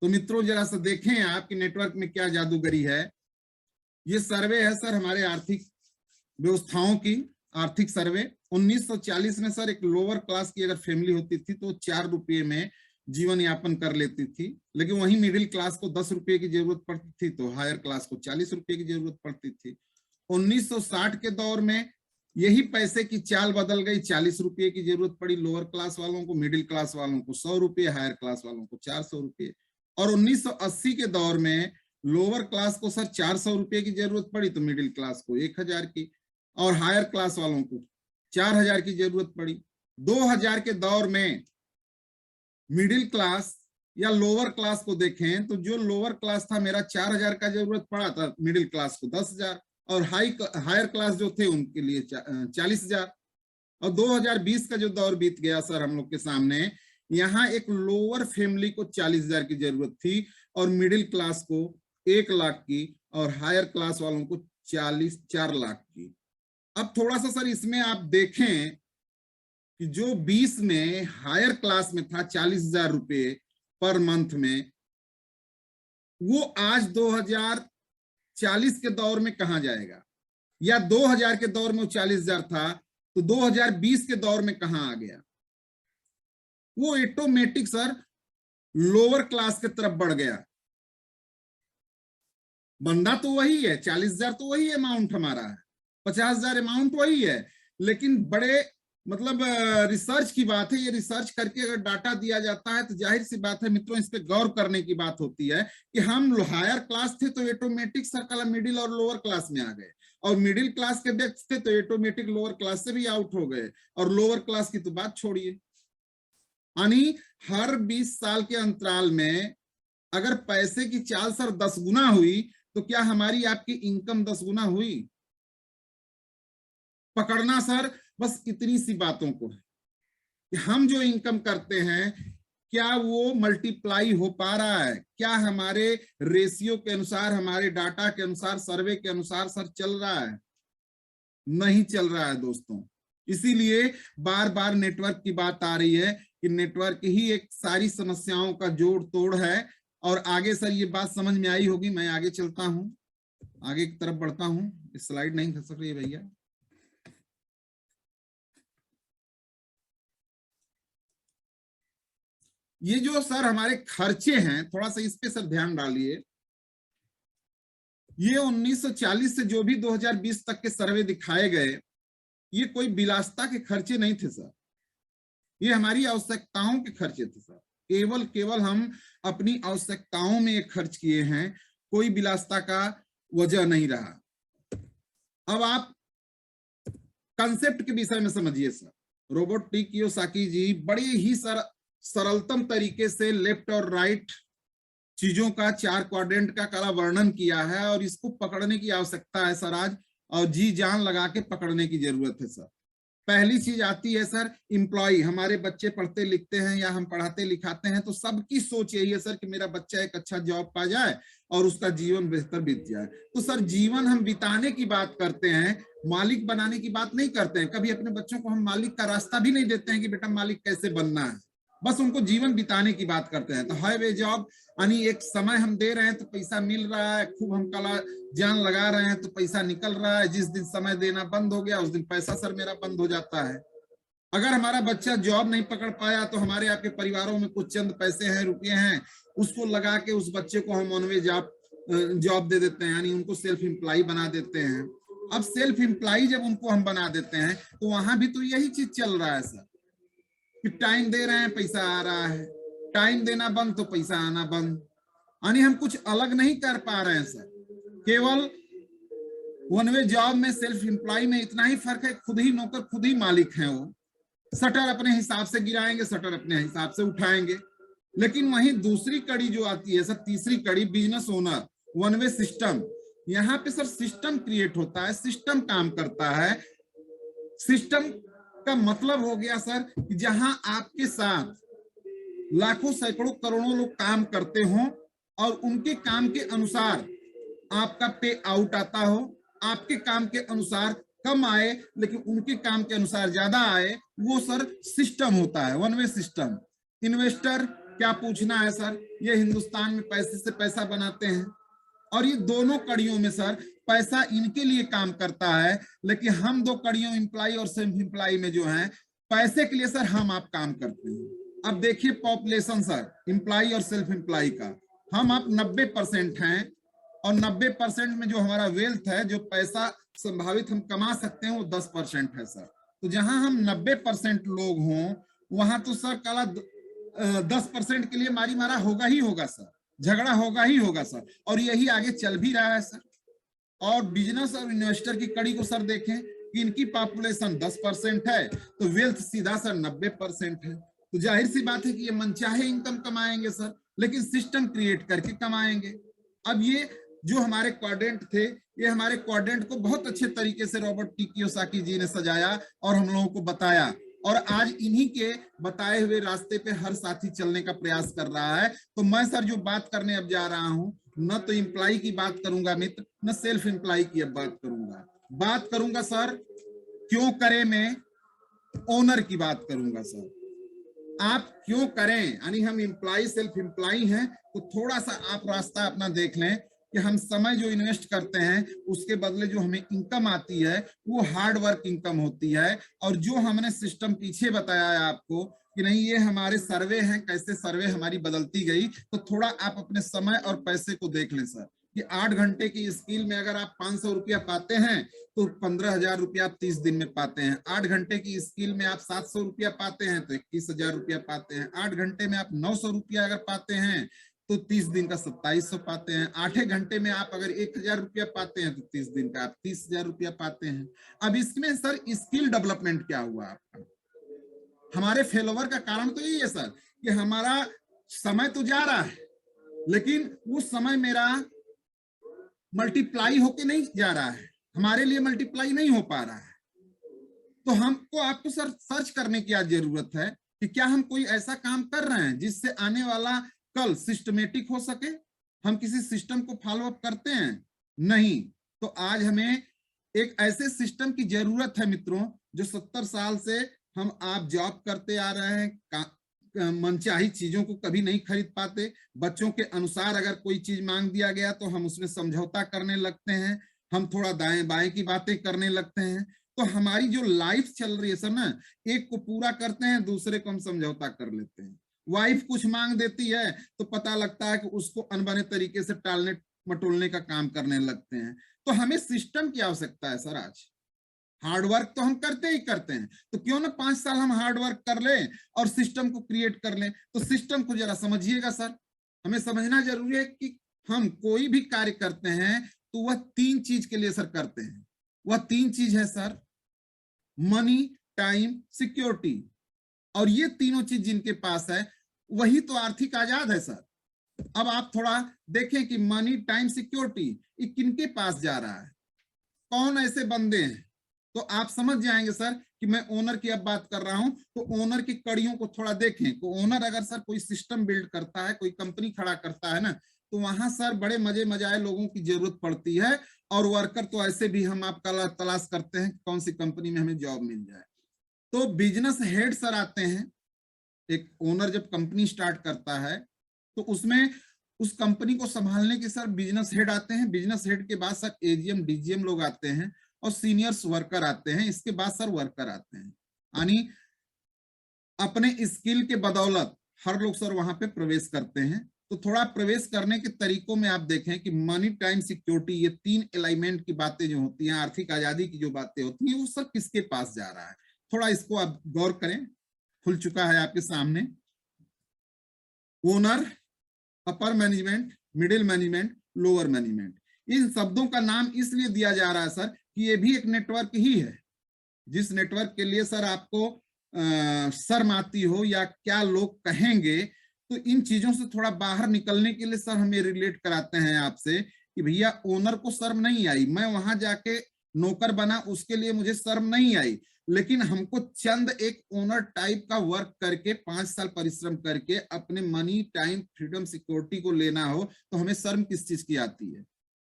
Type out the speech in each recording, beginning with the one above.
मित्रों जरा सा देखें आपके नेटवर्क में क्या जादूगरी है। ये सर्वे है सर हमारे आर्थिक व्यवस्थाओं की, आर्थिक सर्वे। 1940 में सर एक लोअर क्लास की अगर फैमिली होती थी तो 4 रुपये में जीवन यापन कर लेती थी, लेकिन वहीं मिडिल क्लास को 10 रुपये की जरूरत पड़ती थी तो हायर क्लास को 40 रुपये की जरूरत पड़ती थी। 1960 के दौर में यही पैसे की चाल बदल गई, 40 रुपये की जरूरत पड़ी लोअर क्लास वालों को, मिडिल क्लास वालों को 100 रुपये, हायर क्लास वालों को 400 रुपये। और 1980 के दौर में लोअर क्लास को सर 400 रुपये की जरूरत पड़ी तो मिडिल क्लास को 1000 की, और हायर क्लास वालों को 4000 की जरूरत पड़ी। 2000 के दौर में मिडिल क्लास या लोअर क्लास को देखें तो जो लोअर क्लास था मेरा 4000 का जरूरत पड़ा था, मिडिल क्लास को 10,000, और हायर क्लास जो थे उनके लिए 40,000। और 2020 का जो दौर बीत गया सर हम लोग के सामने, यहाँ एक लोअर फैमिली को 40,000 की जरूरत थी और मिडिल क्लास को 1 लाख की और हायर क्लास वालों को 4 लाख की। अब थोड़ा सा सर इसमें आप देखें कि जो 20 में हायर क्लास में था 40,000 रुपये पर मंथ में, वो आज 2040 के दौर में कहां जाएगा, या 2000 के दौर में वो 40,000 था तो 2020 के दौर में कहां आ गया। वो ऑटोमेटिक सर लोअर क्लास की तरफ बढ़ गया। बंदा तो वही है, 40,000 तो वही अमाउंट हमारा है, 50,000 अमाउंट वही है, लेकिन बड़े मतलब रिसर्च की बात है। ये रिसर्च करके अगर डाटा दिया जाता है तो जाहिर सी बात है मित्रों, इस पे गौर करने की बात होती है कि हम हायर क्लास थे तो ऑटोमेटिक सर्कल मिडिल और लोअर क्लास में आ गए, और मिडिल क्लास के व्यक्ति थे तो ऑटोमेटिक लोअर क्लास से भी आउट हो गए, और लोअर क्लास की तो बात छोड़िए। यानी हर 20 साल के अंतराल में अगर पैसे की चाल सर 10 गुना हुई तो क्या हमारी आपकी इनकम 10 गुना हुई? पकड़ना सर बस इतनी सी बातों को है कि हम जो इनकम करते हैं क्या वो मल्टीप्लाई हो पा रहा है, क्या हमारे रेशियो के अनुसार, हमारे डाटा के अनुसार, सर्वे के अनुसार सर चल रहा है? नहीं चल रहा है दोस्तों। इसीलिए बार बार नेटवर्क की बात आ रही है कि नेटवर्क ही एक सारी समस्याओं का जोड़ तोड़ है। और आगे सर ये बात समझ में आई होगी। मैं आगे चलता हूं, आगे की तरफ बढ़ता हूं। स्लाइड नहीं खसक रही है भैया। ये जो सर हमारे खर्चे हैं, थोड़ा सा इस पे सर ध्यान डालिए। ये 1940 से जो भी 2020 तक के सर्वे दिखाए गए, ये कोई विलासिता के खर्चे नहीं थे सर, ये हमारी आवश्यकताओं के खर्चे थे सर। केवल हम अपनी आवश्यकताओं में खर्च किए हैं, कोई विलासिता का वजह नहीं रहा। अब आप कंसेप्ट के विषय में समझिए सर। रॉबर्ट टी कियोसाकी जी बड़े ही सरलतम तरीके से लेफ्ट और राइट चीजों का 4 क्वाड्रेंट का कला वर्णन किया है, और इसको पकड़ने की आवश्यकता है सर आज, और जी जान लगा के पकड़ने की जरूरत है सर। पहली चीज आती है सर एम्प्लॉय। हमारे बच्चे पढ़ते लिखते हैं या हम पढ़ाते लिखाते हैं तो सबकी सोच यही है सर कि मेरा बच्चा एक अच्छा जॉब पा जाए और उसका जीवन बेहतर बीत जाए। तो सर जीवन हम बिताने की बात करते हैं, मालिक बनाने की बात नहीं करते हैं। कभी अपने बच्चों को हम मालिक का रास्ता भी नहीं देते हैं कि बेटा मालिक कैसे बनना है, बस उनको जीवन बिताने की बात करते हैं। तो हैव ए जॉब, यानी एक समय हम दे रहे हैं तो पैसा मिल रहा है, खूब हम कला जान लगा रहे हैं तो पैसा निकल रहा है। जिस दिन समय देना बंद हो गया उस दिन पैसा सर मेरा बंद हो जाता है। अगर हमारा बच्चा जॉब नहीं पकड़ पाया तो हमारे आपके परिवारों में कुछ चंद पैसे हैं, रुपये हैं, उसको लगा के उस बच्चे को हम ऑन वे जॉब दे देते हैं, यानी उनको सेल्फ एम्प्लॉय बना देते हैं। अब सेल्फ एम्प्लॉय जब उनको हम बना देते हैं तो वहां भी तो यही चीज चल रहा है सर कि टाइम दे रहे हैं पैसा आ रहा है, टाइम देना बंद तो पैसा आना बंद। यानी हम कुछ अलग नहीं कर पा रहे हैं सर। केवल वन वे जॉब में, सेल्फ एम्प्लॉय में इतना ही फर्क है, खुद ही नौकर खुद ही मालिक हैं। वो शटर अपने हिसाब से गिराएंगे, शटर अपने हिसाब से उठाएंगे। लेकिन वहीं दूसरी कड़ी जो आती है सर, तीसरी कड़ी, business owner, one way system. यहाँ पे सर सिस्टम क्रिएट होता है, सिस्टम काम करता है। सिस्टम का मतलब हो गया सर कि जहां आपके साथ लाखों सैकड़ों करोड़ों लोग काम करते हो और उनके काम के अनुसार आपका पे आउट आता हो, आपके काम के अनुसार कम आए लेकिन उनके काम के अनुसार ज्यादा आए, वो सर सिस्टम होता है, वन वे सिस्टम। इन्वेस्टर क्या पूछना है सर, ये हिंदुस्तान में पैसे से पैसा बनाते हैं और ये दोनों कड़ियों में सर पैसा इनके लिए काम करता है, लेकिन हम दो कड़ियों एम्प्लॉय और सेल्फ एम्प्लॉय में जो है पैसे के लिए सर हम आप काम करते हैं। अब देखिए पॉपुलेशन सर एम्प्लॉय और सेल्फ एम्प्लॉय का, हम आप 90% हैं और 90% में जो हमारा वेल्थ है, जो पैसा संभावित हम कमा सकते हैं, वो 10% है सर। तो जहां हम 90% लोग हों वहां तो सर काला 10% के लिए मारी मारा होगा ही होगा सर, झगड़ा होगा ही होगा सर, और यही आगे चल भी रहा है सर। और बिजनेस और इन्वेस्टर की कड़ी को सर देखें कि इनकी पॉपुलेशन 10% है तो वेल्थ सीधा सर 90% है। तो जाहिर सी बात है कि ये मनचाहे इनकम कमाएंगे सर, लेकिन सिस्टम क्रिएट करके कमाएंगे। अब ये जो हमारे क्वाड्रेंट थे, ये हमारे क्वाड्रेंट को बहुत अच्छे तरीके से रॉबर्ट टी कियोसाकी जी ने सजाया और हम लोगों को बताया, और आज इन्हीं के बताए हुए रास्ते पे हर साथी चलने का प्रयास कर रहा है। तो मैं सर जो बात करने अब जा रहा हूं, न तो एम्प्लॉय की बात करूंगा मित्र, न सेल्फ एम्प्लॉय की अब बात करूंगा सर क्यों करें, मैं ओनर की बात करूंगा सर। आप क्यों करें, यानी हम एम्प्लॉय सेल्फ एम्प्लॉय हैं तो थोड़ा सा आप रास्ता अपना देख लें कि हम समय जो इन्वेस्ट करते हैं उसके बदले जो हमें इनकम आती है वो हार्ड वर्क इनकम होती है। और जो हमने सिस्टम पीछे बताया है आपको कि नहीं ये हमारे सर्वे हैं, कैसे सर्वे हमारी बदलती गई, तो थोड़ा आप अपने समय और पैसे को देख लें सर कि 8 घंटे की स्किल में अगर आप 500 रुपया पाते हैं तो 15,000 रुपया आप 30 दिन में पाते हैं। 8 घंटे की स्किल में आप 700 रुपया पाते हैं तो 21,000 रुपया पाते हैं। 8 घंटे में आप 900 रुपया अगर पाते हैं तो 30 दिन का 2700 पाते हैं। 8 घंटे में आप अगर 1,000 रुपया पाते हैं तो 30 दिन का आप 30,000 रुपया पाते हैं। अब इसमें सर स्किल डेवलपमेंट क्या हुआ आपका, हमारे फेलोवर का कारण तो यही है सर कि हमारा समय तो जा रहा है लेकिन वो समय मेरा मल्टीप्लाई होके नहीं जा रहा है, हमारे लिए मल्टीप्लाई नहीं हो पा रहा है। तो हमको आपको सर सर्च करने की आज जरूरत है कि क्या हम कोई ऐसा काम कर रहे हैं जिससे आने वाला कल सिस्टमेटिक हो सके। हम किसी सिस्टम को फॉलो अप करते हैं नहीं, तो आज हमें एक ऐसे सिस्टम की जरूरत है मित्रों जो 70 साल से हम आप जॉब करते आ रहे हैं, मनचाही चीजों को कभी नहीं खरीद पाते। बच्चों के अनुसार अगर कोई चीज मांग दिया गया तो हम उसमें समझौता करने लगते हैं, हम थोड़ा दाएं बाएं की बातें करने लगते हैं। तो हमारी जो लाइफ चल रही है सर ना, एक को पूरा करते हैं दूसरे को हम समझौता कर लेते हैं। वाइफ कुछ मांग देती है तो पता लगता है कि उसको अनबने तरीके से टालने मटोलने का काम करने लगते हैं। तो हमें सिस्टम की आवश्यकता है सर। आज हार्डवर्क तो हम करते ही करते हैं, तो क्यों ना 5 साल हम हार्डवर्क कर लें और सिस्टम को क्रिएट कर लें। तो सिस्टम को जरा समझिएगा सर, हमें समझना जरूरी है कि हम कोई भी कार्य करते हैं तो वह 3 चीज के लिए सर करते हैं। वह 3 चीज है सर, मनी, टाइम, सिक्योरिटी। और ये तीनों चीज जिनके पास है वही तो आर्थिक आजाद है सर। अब आप थोड़ा देखें कि मनी, टाइम, सिक्योरिटी ये किनके पास जा रहा है, कौन ऐसे बंदे हैं, तो आप समझ जाएंगे सर कि मैं ओनर की अब बात कर रहा हूं। तो ओनर की कड़ियों को थोड़ा देखें। तो ओनर अगर सर कोई सिस्टम बिल्ड करता है, कोई कंपनी खड़ा करता है ना, तो वहां सर बड़े मजे मजाए लोगों की जरूरत पड़ती है। और वर्कर तो ऐसे भी हम आपका तलाश करते हैं कौन सी कंपनी में हमें जॉब मिल जाए। तो बिजनेस हेड सर आते हैं। एक ओनर जब कंपनी स्टार्ट करता है तो उसमें उस कंपनी को संभालने के सर बिजनेस हेड आते हैं। बिजनेस हेड के बाद सर एजीएम, डीजीएम लोग आते हैं और सीनियर्स वर्कर आते हैं। इसके बाद सर वर्कर आते हैं, यानी अपने स्किल के बदौलत हर लोग सर वहां पे प्रवेश करते हैं। तो थोड़ा प्रवेश करने के तरीकों में आप देखें कि मनी, टाइम, सिक्योरिटी ये 3 एलिमेंट की बातें जो होती हैं, आर्थिक आजादी की जो बातें होती हैं, वो सर किसके पास जा रहा है, थोड़ा इसको आप गौर करें। खुल चुका है आपके सामने owner, upper management, middle management, lower management. इन शब्दों का नाम इसलिए दिया जा रहा है सर कि ये भी एक नेटवर्क ही है। जिस नेटवर्क के लिए सर आपको शर्म आती हो या क्या लोग कहेंगे, तो इन चीजों से थोड़ा बाहर निकलने के लिए सर हमें रिलेट कराते हैं आपसे कि भैया ओनर को शर्म नहीं आई, मैं वहां जाके नौकर बना उसके लिए मुझे शर्म नहीं आई, लेकिन हमको चंद एक ओनर टाइप का वर्क करके 5 साल परिश्रम करके अपने मनी, टाइम, फ्रीडम, सिक्योरिटी को लेना हो तो हमें शर्म किस चीज की आती है।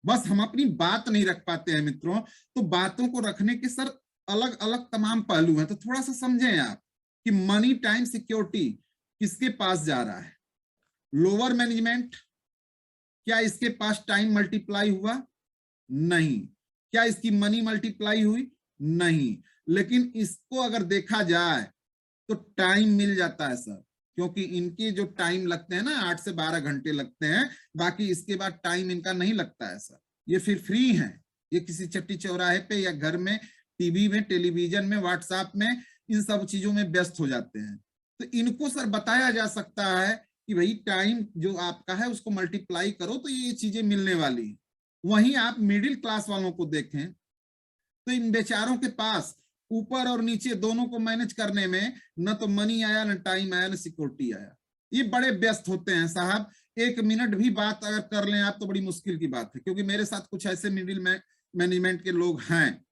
बस हम अपनी बात नहीं रख पाते हैं मित्रों। तो बातों को रखने के सर अलग अलग तमाम पहलू हैं। तो थोड़ा सा समझें आप कि मनी, टाइम, सिक्योरिटी किसके पास जा रहा है। लोअर मैनेजमेंट, क्या इसके पास टाइम मल्टीप्लाई हुआ? नहीं। क्या इसकी मनी मल्टीप्लाई हुई? नहीं। लेकिन इसको अगर देखा जाए तो टाइम मिल जाता है सर, क्योंकि इनके जो टाइम लगते हैं ना 8 से 12 घंटे लगते हैं, बाकी इसके बाद टाइम इनका नहीं लगता है सर। ये फिर फ्री है, ये किसी चट्टी चौराहे पे या घर में टीवी में टेलीविजन में व्हाट्सएप में इन सब चीजों में व्यस्त हो जाते हैं। तो इनको सर बताया जा सकता है कि भाई टाइम जो आपका है उसको मल्टीप्लाई करो तो ये चीजें मिलने वाली है। वहीं आप मिडिल क्लास वालों को देखें तो इन बेचारों के पास ऊपर और नीचे दोनों को मैनेज करने में न तो मनी आया, न टाइम आया, न सिक्योरिटी आया। ये बड़े व्यस्त होते हैं साहब। 1 मिनट भी बात अगर कर लें आप तो बड़ी मुश्किल की बात है, क्योंकि मेरे साथ कुछ ऐसे मिडिल मैनेजमेंट के लोग हैं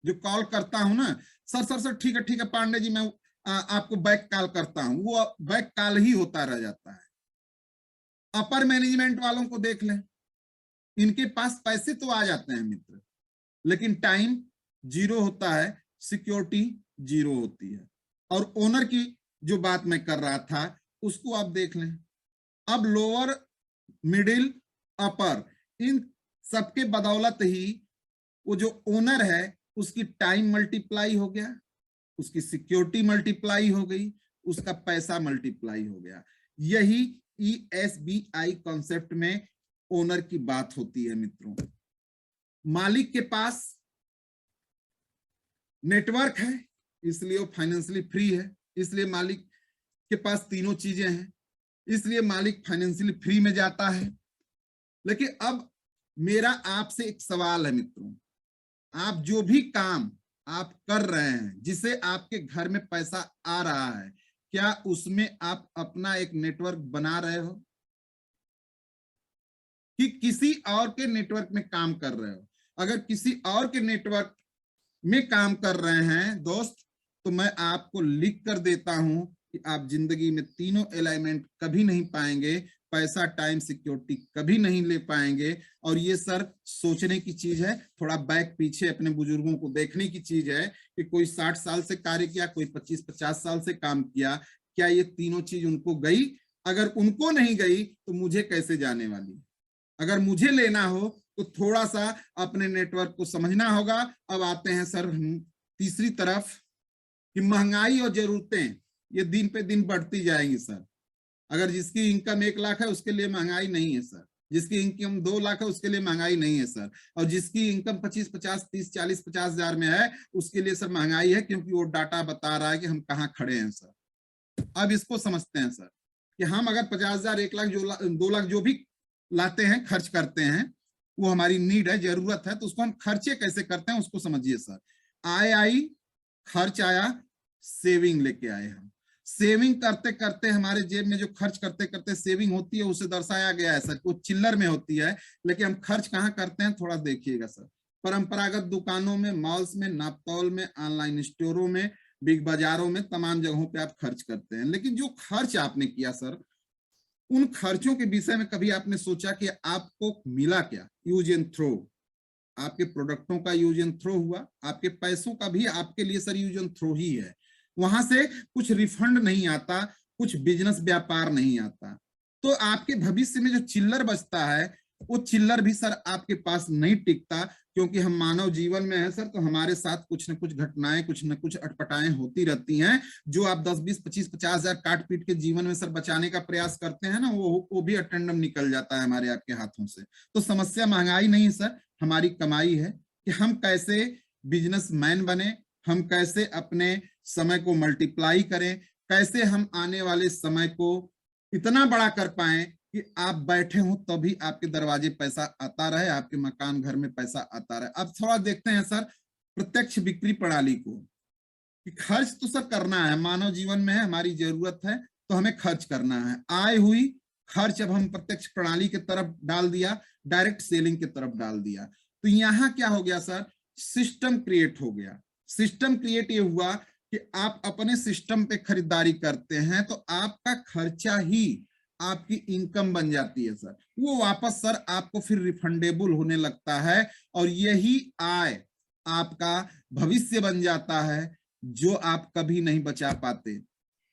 जो कॉल करता हूं ना, सर सर सर ठीक है पांडे जी, मैं आपको बैक कॉल करता हूं, वो बैक कॉल ही होता रह जाता है। अपर मैनेजमेंट वालों को देख लें, इनके पास पैसे तो आ जाते हैं मित्र, लेकिन टाइम जीरो होता है, सिक्योरिटी जीरो होती है। और ओनर की जो बात मैं कर रहा था उसको आप देख लें। अब लोअर, मिडिल, अपर, इन सबके बदौलत ही वो जो ओनर है उसकी टाइम मल्टीप्लाई हो गया, उसकी सिक्योरिटी मल्टीप्लाई हो गई, उसका पैसा मल्टीप्लाई हो गया। यही ESBI कॉन्सेप्ट में ओनर की बात होती है मित्रों। मालिक के पास नेटवर्क है इसलिए वो फाइनेंशियली फ्री है, इसलिए मालिक के पास तीनों चीजें हैं, इसलिए मालिक फाइनेंशियली फ्री में जाता है। लेकिन अब मेरा आपसे एक सवाल है मित्रों, आप जो भी काम आप कर रहे हैं जिसे आपके घर में पैसा आ रहा है, क्या उसमें आप अपना एक नेटवर्क बना रहे हो कि किसी और के नेटवर्क में काम कर रहे हो? अगर किसी और के नेटवर्क में काम कर रहे हैं दोस्त, तो मैं आपको लिख कर देता हूं कि आप जिंदगी में तीनों एलिमेंट कभी नहीं पाएंगे, पैसा, टाइम, सिक्योरिटी कभी नहीं ले पाएंगे। और ये सर सोचने की चीज है, थोड़ा बैक पीछे अपने बुजुर्गों को देखने की चीज है कि कोई 60 साल से कार्य किया, कोई 25-50 साल से काम किया, क्या ये तीनों चीज उनको गई? अगर उनको नहीं गई तो मुझे कैसे जाने वाली? अगर मुझे लेना हो तो थोड़ा सा अपने नेटवर्क को समझना होगा। अब आते हैं सर तीसरी तरफ कि महंगाई और जरूरतें ये दिन पे दिन बढ़ती जाएंगी सर। अगर जिसकी इनकम 1 लाख है उसके लिए महंगाई नहीं है सर, जिसकी इनकम 2 लाख है उसके लिए महंगाई नहीं है सर, और जिसकी इनकम 25-50, 30-40, 50 हजार में है उसके लिए सर महंगाई है, क्योंकि वो डाटा बता रहा है कि हम कहाँ खड़े हैं सर। अब इसको समझते हैं सर कि हम अगर 50,000, 1 लाख, 2 लाख जो भी लाते हैं, खर्च करते हैं, वो हमारी नीड है, जरूरत है, तो उसको हम खर्चे कैसे करते हैं उसको समझिए सर। आय आई, खर्च आया, सेविंग लेके आए हम। सेविंग करते करते हमारे जेब में जो खर्च करते करते सेविंग होती है उसे दर्शाया गया है सर, वो चिल्लर में होती है, लेकिन हम खर्च कहाँ करते हैं थोड़ा देखिएगा सर। परंपरागत दुकानों में, मॉल्स में, नापतौल में, ऑनलाइन स्टोरों में, बिग बाजारों में, तमाम जगहों पे आप खर्च करते हैं। लेकिन जो खर्च आपने किया सर, उन खर्चों के विषय में कभी आपने सोचा कि आपको मिला क्या? Use and throw. आपके प्रोडक्टों का यूज एंड थ्रो हुआ, आपके पैसों का भी आपके लिए सर यूज एंड थ्रो ही है। वहां से कुछ रिफंड नहीं आता, कुछ बिजनेस व्यापार नहीं आता। तो आपके भविष्य में जो चिल्लर बचता है वो चिल्लर भी सर आपके पास नहीं टिकता, क्योंकि हम मानव जीवन में है सर, तो हमारे साथ कुछ न कुछ घटनाएं, कुछ न कुछ अटपटाएं होती रहती हैं, जो आप 10, 20, 25, 50 हजार काट पीट के जीवन में सर बचाने का प्रयास करते हैं ना, वो भी अटेंडम निकल जाता है हमारे आपके हाथों से। तो समस्या महंगाई नहीं सर, हमारी कमाई है कि हम कैसे बिजनेसमैन बने, हम कैसे अपने समय को मल्टीप्लाई करें, कैसे हम आने वाले समय को इतना बड़ा कर पाए कि आप बैठे हो तभी आपके दरवाजे पैसा आता रहे, आपके मकान घर में पैसा आता रहे। अब थोड़ा देखते हैं सर प्रत्यक्ष बिक्री प्रणाली को, कि खर्च तो सर करना है, मानव जीवन में है, हमारी जरूरत है तो हमें खर्च करना है। आय हुई, खर्च अब हम प्रत्यक्ष प्रणाली की तरफ डाल दिया, डायरेक्ट सेलिंग की तरफ डाल दिया। तो यहाँ क्या हो गया सर, सिस्टम क्रिएट हो गया। सिस्टम क्रिएट ये हुआ कि आप अपने सिस्टम पे खरीदारी करते हैं तो आपका खर्चा ही आपकी इनकम बन जाती है सर, वो वापस सर आपको फिर रिफंडेबल होने लगता है, और यही आय आपका भविष्य बन जाता है जो आप कभी नहीं बचा पाते।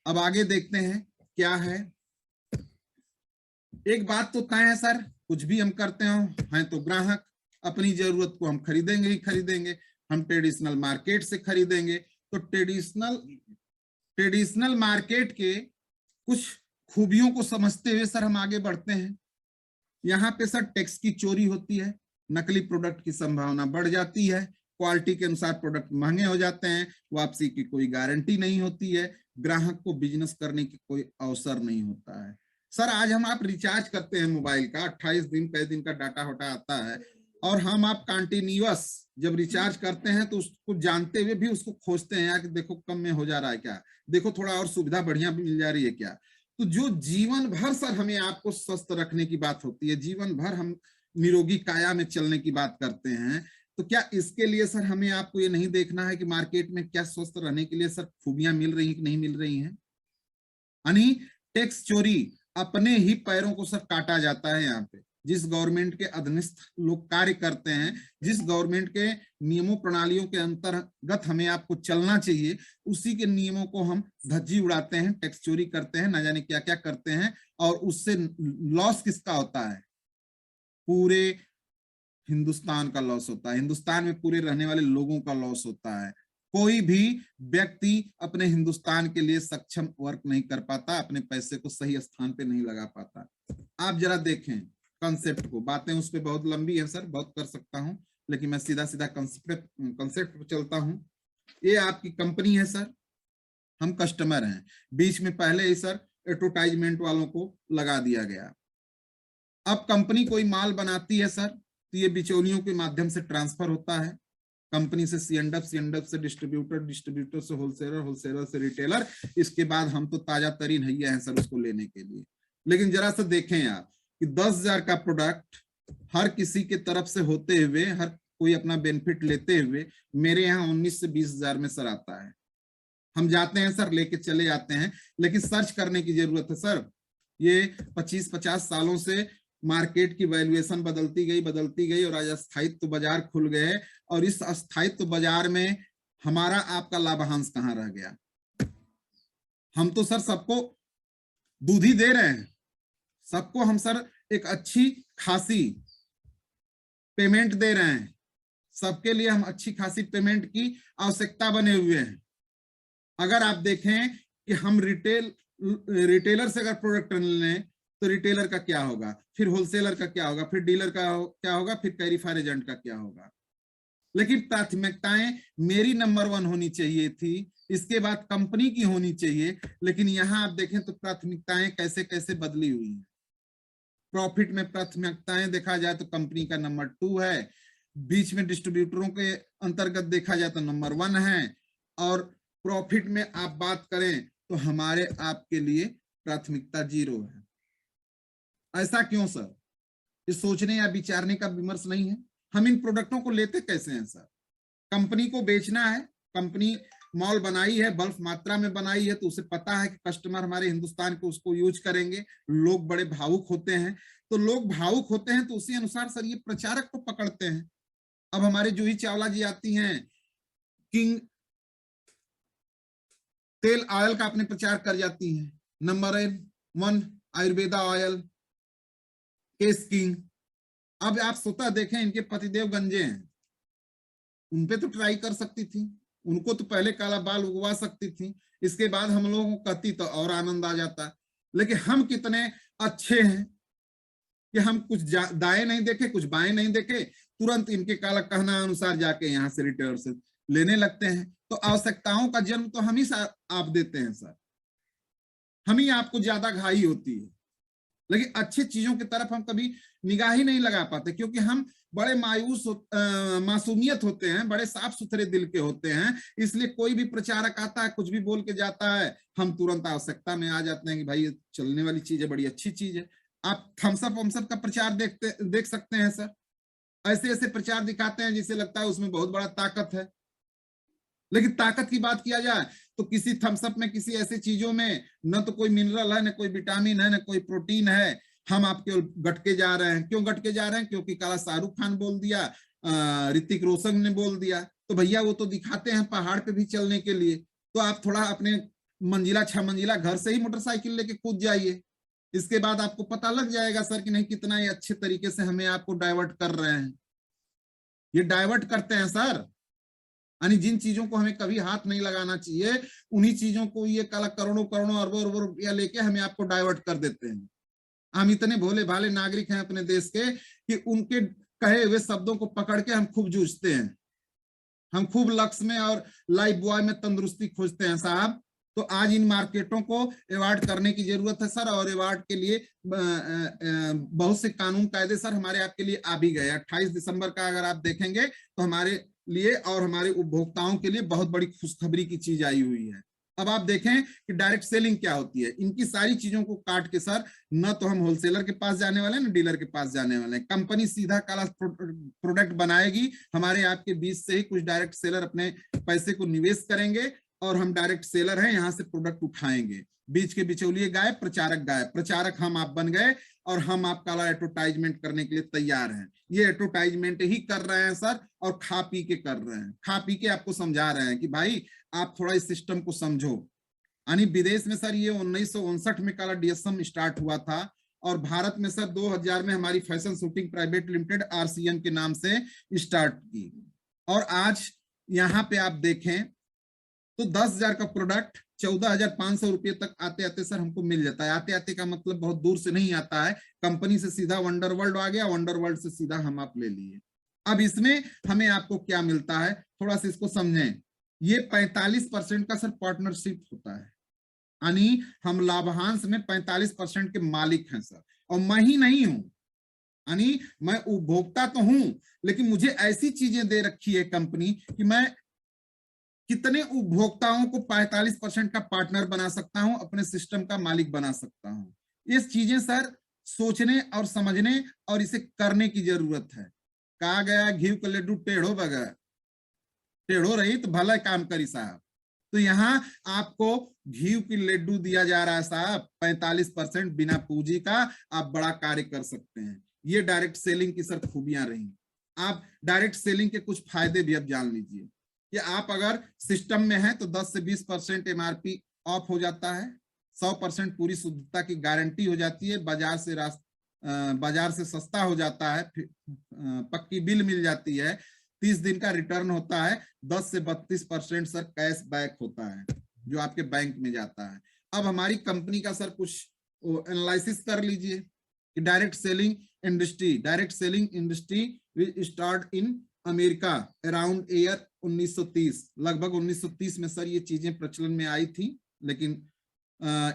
अब आगे देखते हैं क्या है। एक बात तो तय है सर, कुछ भी हम करते हो हैं तो ग्राहक अपनी जरूरत को हम खरीदेंगे ही खरीदेंगे, हम ट्रेडिशनल मार्केट से खरीदेंगे। तो ट्रेडिशनल मार्केट के कुछ खूबियों को समझते हुए सर हम आगे बढ़ते हैं। यहाँ पे सर टैक्स की चोरी होती है, नकली प्रोडक्ट की संभावना बढ़ जाती है, क्वालिटी के अनुसार प्रोडक्ट महंगे हो जाते हैं, वापसी की कोई गारंटी नहीं होती है, ग्राहक को बिजनेस करने की कोई अवसर नहीं होता है। सर आज हम आप रिचार्ज करते हैं मोबाइल का, 28 दिन 30 दिन का डाटा होटा आता है, और हम आप कंटिन्यूअस जब रिचार्ज करते हैं तो उसको जानते हुए भी उसको खोजते हैं यार कि देखो कम में हो जा रहा है क्या, देखो थोड़ा और सुविधा बढ़िया भी मिल जा रही है क्या। तो जो जीवन भर सर हमें आपको स्वस्थ रखने की बात होती है, जीवन भर हम निरोगी काया में चलने की बात करते हैं, तो क्या इसके लिए सर हमें आपको ये नहीं देखना है कि मार्केट में क्या स्वस्थ रहने के लिए सर खूबियां मिल रही कि नहीं मिल रही हैं। यानी टैक्स चोरी अपने ही पैरों को सर काटा जाता है। यहाँ पे जिस गवर्नमेंट के अधीनस्थ लोग कार्य करते हैं, जिस गवर्नमेंट के नियमों प्रणालियों के अंतर्गत हमें आपको चलना चाहिए, उसी के नियमों को हम धज्जी उड़ाते हैं, टैक्स चोरी करते हैं, ना जाने क्या क्या करते हैं, और उससे लॉस किसका होता है? पूरे हिंदुस्तान का लॉस होता है, हिंदुस्तान में पूरे रहने वाले लोगों का लॉस होता है। कोई भी व्यक्ति अपने हिंदुस्तान के लिए सक्षम वर्क नहीं कर पाता, अपने पैसे को सही स्थान पे नहीं लगा पाता। आप जरा देखें कंसेप्ट को, बातें उस पर बहुत लंबी है सर, बहुत कर सकता हूं, लेकिन मैं सीधा सीधा कंसेप्ट पे चलता हूं। ये आपकी कंपनी है सर, हम कस्टमर हैं, बीच में पहले ही सर एडवर्टाइजमेंट वालों को लगा दिया गया। अब कंपनी कोई माल बनाती है सर, तो ये बिचौलियों के माध्यम से ट्रांसफर होता है, कंपनी से सीएंडएफ, सीएंडएफ से डिस्ट्रीब्यूटर, डिस्ट्रीब्यूटर से होलसेलर, होलसेलर से रिटेलर, इसके बाद हम तो ताजा तरीन हैया हैं सर उसको लेने के लिए। लेकिन जरा सा देखें आप कि 10,000 का प्रोडक्ट हर किसी के तरफ से होते हुए, हर कोई अपना बेनिफिट लेते हुए मेरे यहाँ 19 से 20,000 में सर आता है। हम जाते हैं सर, लेके चले आते हैं, लेकिन सर्च करने की जरूरत है सर। ये 25-50 सालों से मार्केट की वैल्यूएशन बदलती गई और आज स्थायित्व बाजार खुल गए, और इस स्थायित्व बाजार में हमारा आपका लाभांश कहाँ रह गया? हम तो सर सबको दूध ही दे रहे हैं, सबको हम सर एक अच्छी खासी पेमेंट दे रहे हैं, सबके लिए हम अच्छी खासी पेमेंट की आवश्यकता बने हुए हैं। अगर आप देखें कि हम रिटेलर से अगर प्रोडक्ट लें तो रिटेलर का क्या होगा, फिर होलसेलर का क्या होगा, फिर डीलर का क्या होगा, फिर कैरिफायर एजेंट का क्या होगा। लेकिन प्राथमिकताएं मेरी नंबर 1 होनी चाहिए थी, इसके बाद कंपनी की होनी चाहिए, लेकिन यहां आप देखें तो प्राथमिकताएं कैसे कैसे बदली हुई हैं। प्रॉफिट में प्राथमिकताएं देखा जाए तो कंपनी का नंबर 2 है, बीच में डिस्ट्रीब्यूटरों के अंतर्गत देखा जाए तो नंबर 1 है, और प्रॉफिट में आप बात करें तो हमारे आपके लिए प्राथमिकता 0 है। ऐसा क्यों सर? ये सोचने या विचारने का विमर्श नहीं है। हम इन प्रोडक्टों को लेते कैसे हैं सर? कंपनी को बेचना है, कंपनी मॉल बनाई है, बल्क मात्रा में बनाई है, तो उसे पता है कि कस्टमर हमारे हिंदुस्तान को उसको यूज करेंगे। लोग बड़े भावुक होते हैं, तो लोग भावुक होते हैं तो उसी अनुसार सर ये प्रचारक को पकड़ते हैं। अब हमारे जूही चावला जी आती हैं, किंग तेल ऑयल का अपने प्रचार कर जाती हैं, number 1 Ayurveda oil, case king. अब आप स्वतः देखें इनके पतिदेव गंजे हैं, उनपे तो ट्राई कर सकती थी, उनको तो पहले काला बाल उगवा सकती थी, इसके बाद हम लोगों को कहती तो और आनंद आ जाता। लेकिन हम कितने अच्छे हैं कि हम कुछ दाएं नहीं देखे, कुछ बाएं नहीं देखे, तुरंत इनके काला कहना अनुसार जाके यहाँ से रिटेलर से लेने लगते हैं। तो आवश्यकताओं का जन्म तो हम ही आप देते हैं सर, हम ही आपको ज्यादा घाई होती है, लेकिन अच्छी चीजों की तरफ हम कभी निगाह ही नहीं लगा पाते, क्योंकि हम बड़े मासूमियत होते हैं, बड़े साफ सुथरे दिल के होते हैं। इसलिए कोई भी प्रचारक आता है, कुछ भी बोल के जाता है, हम तुरंत आवश्यकता में आ जाते हैं कि भाई ये चलने वाली चीज है, बड़ी अच्छी चीज है। आप थम्सअप वम्सअप का प्रचार देख सकते हैं सर, ऐसे ऐसे प्रचार दिखाते हैं जिससे लगता है उसमें बहुत बड़ा ताकत है। लेकिन ताकत की बात किया जाए तो किसी थम्सअप में, किसी ऐसी चीजों में न तो कोई मिनरल है, न कोई विटामिन है, न कोई प्रोटीन है। हम आपके गटके जा रहे हैं। क्यों गटके जा रहे हैं? क्योंकि काला शाहरुख खान बोल दिया, ऋतिक रोशन ने बोल दिया, तो भैया वो तो दिखाते हैं पहाड़ पे भी चलने के लिए, तो आप थोड़ा अपने मंजिला 6 मंजिला घर से ही मोटरसाइकिल लेके कूद जाइए, इसके बाद आपको पता लग जाएगा सर कि नहीं कितना ये अच्छे तरीके से हमें आपको डाइवर्ट कर रहे हैं। ये डाइवर्ट करते हैं सर, यानी जिन चीजों को हमें कभी हाथ नहीं लगाना चाहिए उन्हीं चीजों को ये काला करोड़ों करोड़ों अरबों अरबों रुपया लेके हमें आपको डाइवर्ट कर देते हैं। हम इतने भोले भाले नागरिक हैं अपने देश के कि उनके कहे हुए शब्दों को पकड़ के हम खूब जूझते हैं, हम खूब लक्ष्य में और लाइफ बॉय में तंदुरुस्ती खोजते हैं साहब। तो आज इन मार्केटों को अवार्ड करने की जरूरत है सर, और अवार्ड के लिए बहुत से कानून कायदे सर हमारे आपके लिए आ भी गए। 28 दिसंबर का अगर आप देखेंगे तो हमारे लिए और हमारे उपभोक्ताओं के लिए बहुत बड़ी खुशखबरी की चीज आई हुई है। अब आप देखें कि डायरेक्ट सेलिंग क्या होती है। इनकी सारी चीजों को काट के सर न तो हम होलसेलर के पास जाने वाले हैं न डीलर के पास जाने वाले हैं। कंपनी सीधा काला प्रोडक्ट बनाएगी, हमारे आपके बीच से ही कुछ डायरेक्ट सेलर अपने पैसे को निवेश करेंगे और हम डायरेक्ट सेलर हैं, यहां से प्रोडक्ट उठाएंगे। बीच के बिचौलिए गायब, प्रचारक गायब। प्रचारक हम आप बन गए और हम आप काला एडवर्टाइजमेंट करने के लिए तैयार हैं। ये एडवर्टाइजमेंट ही कर रहे हैं सर, और खा पी के कर रहे हैं। खा पी के आपको समझा रहे हैं कि भाई आप थोड़ा इस सिस्टम को समझो। यानी विदेश में सर ये 1959 में काला डीएसएम स्टार्ट हुआ था, और भारत में सर 2000 में हमारी fashion shooting private limited RCM के नाम से स्टार्ट की। और आज यहाँ पे आप देखें तो 10,000 का प्रोडक्ट 14,500 रुपये तक आते आते सर हमको मिल जाता है। आते आते का मतलब बहुत दूर से नहीं आता है, कंपनी से सीधा वंडर वर्ल्ड आ गया, वंडर वर्ल्ड से सीधा हम आप ले लिए। अब इसमें हमें आपको क्या मिलता है, थोड़ा सा इसको समझें। ये 45% का सर पार्टनरशिप होता है, यानी हम लाभांश में 45% के मालिक हैं सर, और मैं ही नहीं हूं, यानी मैं उपभोक्ता तो हूं लेकिन मुझे ऐसी चीजें दे रखी है कंपनी कि मैं कितने उपभोक्ताओं को 45% का पार्टनर बना सकता हूं, अपने सिस्टम का मालिक बना सकता हूं। ये चीजें सर सोचने और समझने और इसे करने की जरूरत है। कहा गया घी का लड्डू टेढ़ो बगैर, टेढ़ो रही तो भला काम करी साहब। तो यहाँ आपको घी की लड्डू दिया जा रहा है साहब, 45% बिना पूंजी का आप बड़ा कार्य कर सकते हैं। ये डायरेक्ट सेलिंग की सर खूबियां रही। आप डायरेक्ट सेलिंग के कुछ फायदे भी अब जान लीजिए कि आप अगर सिस्टम में हैं तो 10 से 20% एमआरपी ऑफ हो जाता है, 100% पूरी शुद्धता की गारंटी हो जाती है, बाजार से सस्ता हो जाता है, पक्की बिल मिल जाती है, 30 दिन का रिटर्न होता है, 10 से 32% सर कैश बैक होता है जो आपके बैंक में जाता है। अब हमारी कंपनी का सर कुछ एनालिसिस कर लीजिए कि direct selling industry start in America around year 1930, लगभग 1930 में सर ये चीजें प्रचलन में आई थी। लेकिन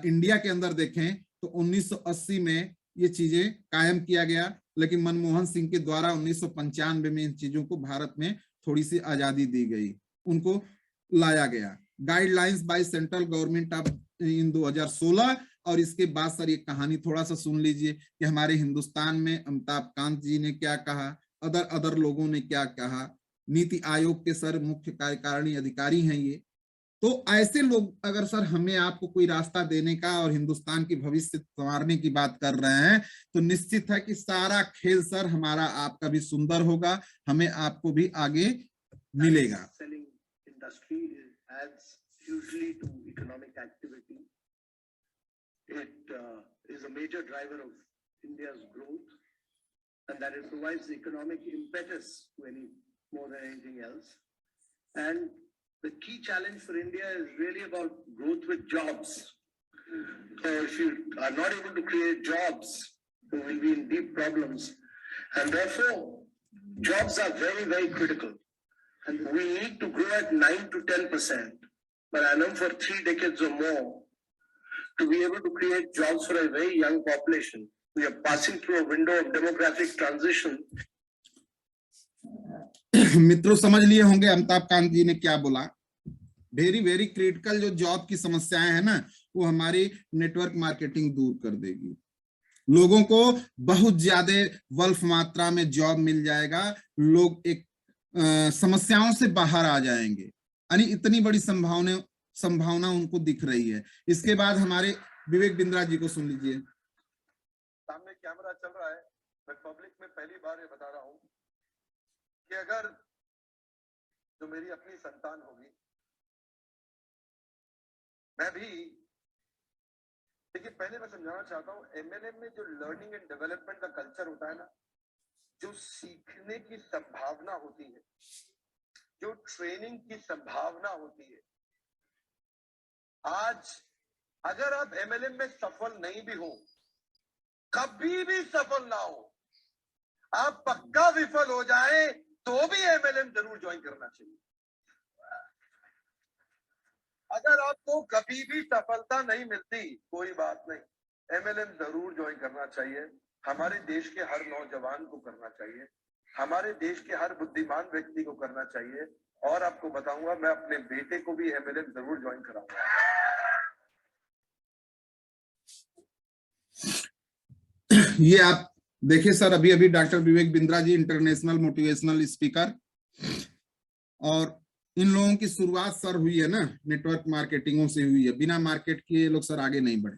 इंडिया के अंदर देखें तो 1980 में ये चीजें कायम किया गया, लेकिन मनमोहन सिंह के द्वारा 1995 में इन चीजों को भारत में थोड़ी सी आजादी दी गई, उनको लाया गया guidelines by central government of in 2016। और इसके बाद सर ये कहानी थोड़ा सा सुन लीजिए कि हमारे हिंदुस्तान में अमिताभ कांत जी ने क्या कहा, अदर लोगों ने क्या कहा। नीति आयोग के सर मुख्य कार्यकारिणी अधिकारी हैं ये। तो ऐसे लोग अगर सर हमें आपको कोई रास्ता देने का और हिंदुस्तान की भविष्य संवारने की बात कर रहे हैं तो निश्चित है कि सारा खेल सर हमारा आपका भी सुंदर होगा, हमें आपको भी आगे मिलेगा। is a major driver of India's growth, and that it provides the economic impetus to any more than anything else. And the key challenge for India is really about growth with jobs. So if you are not able to create jobs, you will be in deep problems. And therefore, jobs are very, very critical. And we need to grow at 9 to 10% per annum for 3 decades or more to be able to create jobs for a very young population. We are passing through a window of demographic transition. मित्रों समझ लिए होंगे अमिताभ कांत जी ने क्या बोला। Very very critical जो job की समस्याएं हैं ना, वो हमारी नेटवर्क मार्केटिंग दूर कर देगी। लोगों को बहुत ज्यादा वल्फ मात्रा में जॉब मिल जाएगा, लोग एक समस्याओं से बाहर आ जाएंगे, यानी इतनी बड़ी संभावना उनको दिख रही है। इसके बाद हमारे विवेक बिंद्रा जी को सुन लीजिए। सामने कैमरा चल रहा है, मैं पब्लिक में पहली बार ये बता रहा हूं कि अगर जो मेरी अपनी संतान होगी, मैं भी देखिए पहले मैं समझाना चाहता हूँ, एमएलएम में जो लर्निंग एंड डेवलपमेंट का कल्चर होता है ना, जो सीखने की संभावना होती है, जो ट्रेनिंग की संभावना होती है, आज अगर आप एमएलएम में सफल नहीं भी हो, कभी भी सफल ना हो, आप पक्का विफल हो जाए तो भी एमएलएम जरूर ज्वाइन करना चाहिए। अगर आपको कभी भी सफलता नहीं मिलती, कोई बात नहीं, एमएलएम जरूर ज्वाइन करना चाहिए। हमारे देश के हर नौजवान को करना चाहिए, हमारे देश के हर बुद्धिमान व्यक्ति को करना चाहिए। और आपको बताऊंगा, मैं अपने बेटे को भी एमएलएम जरूर ज्वाइन कराऊंगा। ये आप देखिए सर, अभी अभी doctor Vivek Bindra ji, international motivational speaker, और इन लोगों की शुरुआत सर हुई है ना नेटवर्क मार्केटिंगों से हुई है। बिना मार्केट किए ये लोग सर आगे नहीं बढ़े।